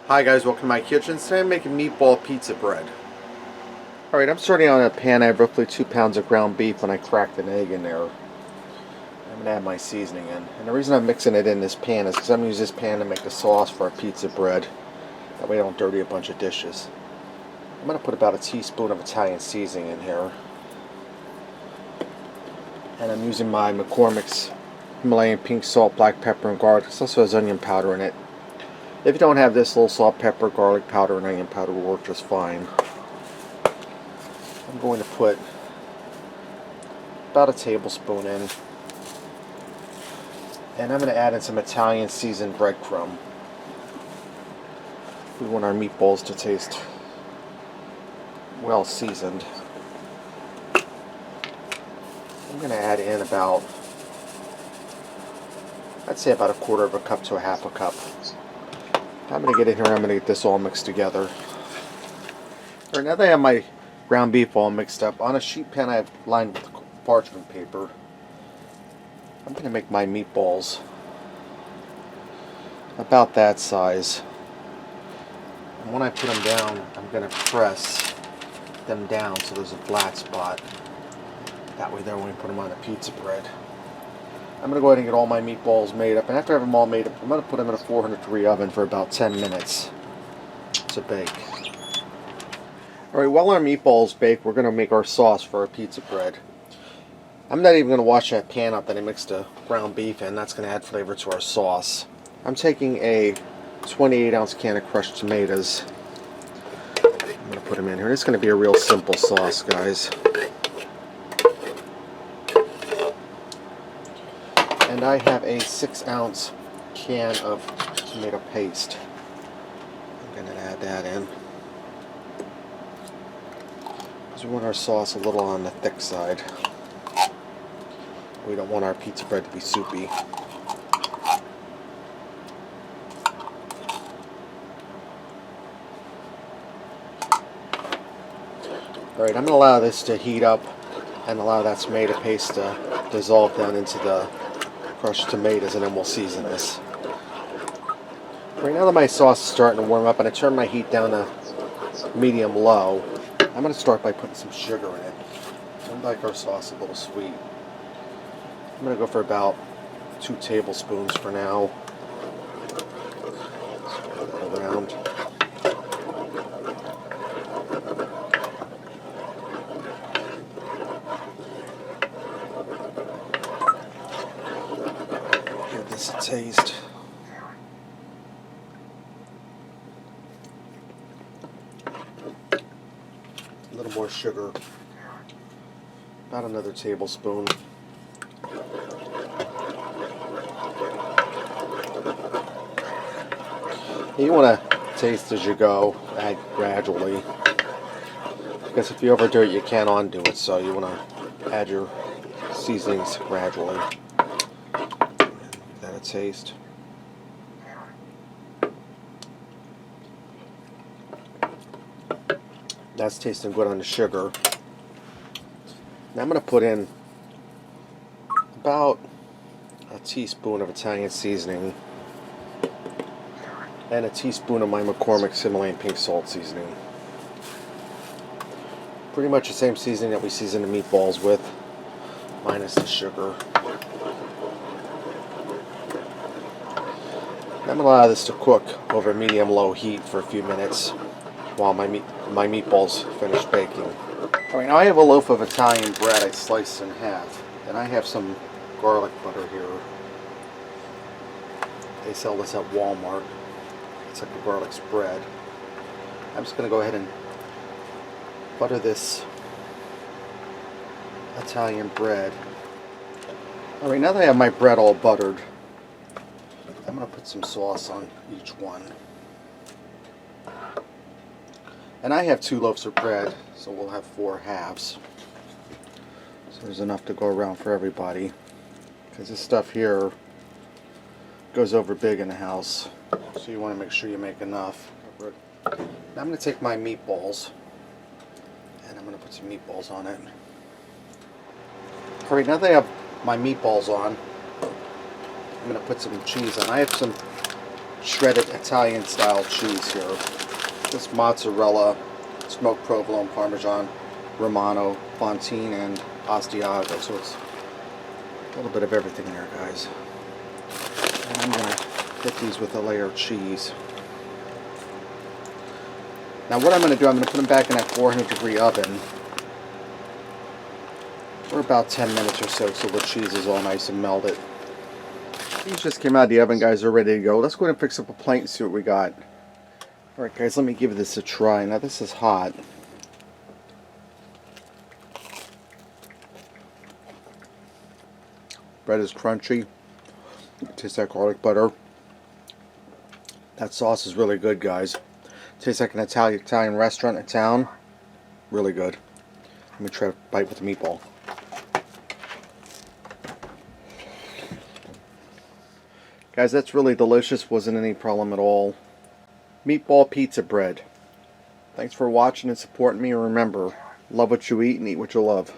Hi guys, welcome to my kitchen. Today I'm making meatball pizza bread. Alright, I'm starting on a pan. I have roughly 2 pounds of ground beef and I cracked an egg in there. I'm going to add my seasoning in. And the reason I'm mixing it in this pan is because I'm going to use this pan to make the sauce for our pizza bread. That way I don't dirty a bunch of dishes. I'm going to put about a teaspoon of Italian seasoning in here. And I'm using my McCormick's Himalayan pink salt, black pepper, and garlic. This also has onion powder in it. If you don't have this, little salt, pepper, garlic powder, and onion powder will work just fine. I'm going to put about a tablespoon in. And I'm going to add in some Italian seasoned breadcrumb. We want our meatballs to taste well seasoned. I'm going to add in about, I'd say about a quarter of a cup to a half a cup. I'm going to get in here and I'm going to get this all mixed together. Alright, now that I have my ground beef all mixed up, on a sheet pan I have lined with parchment paper. I'm going to make my meatballs about that size. And when I put them down, I'm going to press them down so there's a flat spot. That way there when we put them on the pizza bread. I'm going to go ahead and get all my meatballs made up, and after I have them all made up, I'm going to put them in a 400 degree oven for about 10 minutes to bake. Alright, while our meatballs bake, we're going to make our sauce for our pizza bread. I'm not even going to wash that pan up that I mixed the ground beef in. That's going to add flavor to our sauce. I'm taking a 28-ounce can of crushed tomatoes. I'm going to put them in here. It's going to be a real simple sauce, guys. And I have a 6-ounce can of tomato paste. I'm going to add that in. Because we want our sauce a little on the thick side. We don't want our pizza bread to be soupy. Alright, I'm going to allow this to heat up and allow that tomato paste to dissolve down into the crushed tomatoes, and then we'll season this. Right now that my sauce is starting to warm up and I turn my heat down to medium low, I'm going to start by putting some sugar in it. I like our sauce a little sweet. I'm going to go for about 2 tablespoons for now. Spread that around. Give this a taste. A little more sugar. About another tablespoon. You want to taste as you go, add gradually. Because if you overdo it, you can't undo it, so you want to add your seasonings gradually. Give that a taste. That's tasting good on the sugar. Now I'm going to put in about a teaspoon of Italian seasoning and a teaspoon of my McCormick's Himalayan pink salt seasoning. Pretty much the same seasoning that we season the meatballs with, minus the sugar. I'm going to allow this to cook over medium-low heat for a few minutes while my meatballs finish baking. Alright, now I have a loaf of Italian bread I sliced in half, and I have some garlic butter here. They sell this at Walmart. It's like a garlic spread. I'm just going to go ahead and butter this Italian bread. Alright, now that I have my bread all buttered, I'm going to put some sauce on each one. And I have 2 loaves of bread, so we'll have 4 halves. So there's enough to go around for everybody. Because this stuff here goes over big in the house. So you want to make sure you make enough. Now I'm going to take my meatballs, and I'm going to put some meatballs on it. Alright, now that I have my meatballs on, I'm going to put some cheese on. I have some shredded Italian style cheese here. This mozzarella, smoked provolone, Parmesan, Romano, Fontina, and Asiago. So it's a little bit of everything there, guys. And I'm going to hit these with a layer of cheese. Now what I'm going to do, I'm going to put them back in that 400-degree oven for about 10 minutes or so, so the cheese is all nice and melted. These just came out of the oven, guys. They're ready to go. Let's go ahead and fix up a plate and see what we got. Alright guys, let me give this a try. Now this is hot. Bread is crunchy. It tastes like garlic butter. That sauce is really good, guys. Tastes like an Italian restaurant in town. Really good. Let me try to bite with the meatball. Guys, that's really delicious. Wasn't any problem at all. Meatball pizza bread. Thanks for watching and supporting me. And remember, love what you eat and eat what you love.